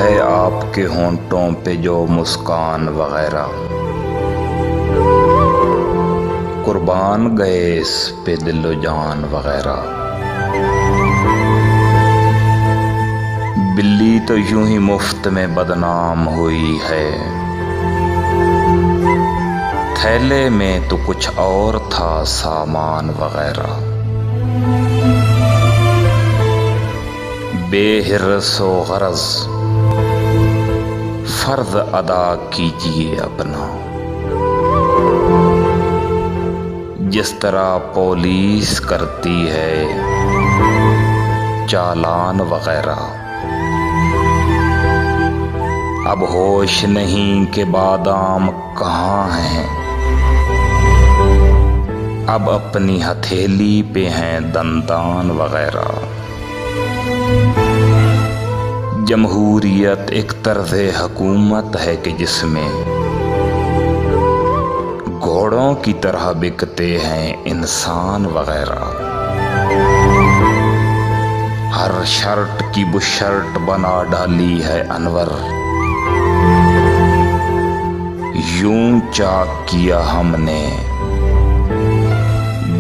है आपके होंठों पे जो मुस्कान वगैरह, कुर्बान गए इस पे दिलो जान वगैरह। बिल्ली तो यूं ही मुफ्त में बदनाम हुई है, थैले में तो कुछ और था सामान वगैरह। बेहिर्सो गरज फर्ज अदा कीजिए अपना, जिस तरह पुलिस करती है चालान वगैरह। अब होश नहीं कि बादाम कहाँ हैं, अब अपनी हथेली पे हैं दंतान वगैरह। जमहूरियत एक तर्ज़े हुकूमत है कि जिसमें घोड़ों की तरह बिकते हैं इंसान वगैरह। हर शर्ट की बुशर्ट बना डाली है अनवर, यूं चाक किया हमने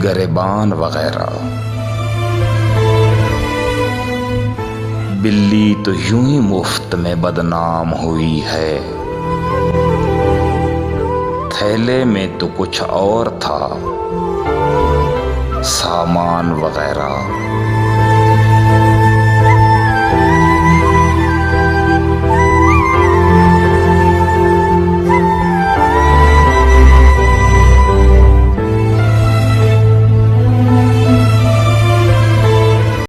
गरिबान वगैरह। बिल्ली तो यूं ही मुफ्त में बदनाम हुई है, थैले में तो कुछ और था सामान वगैरह।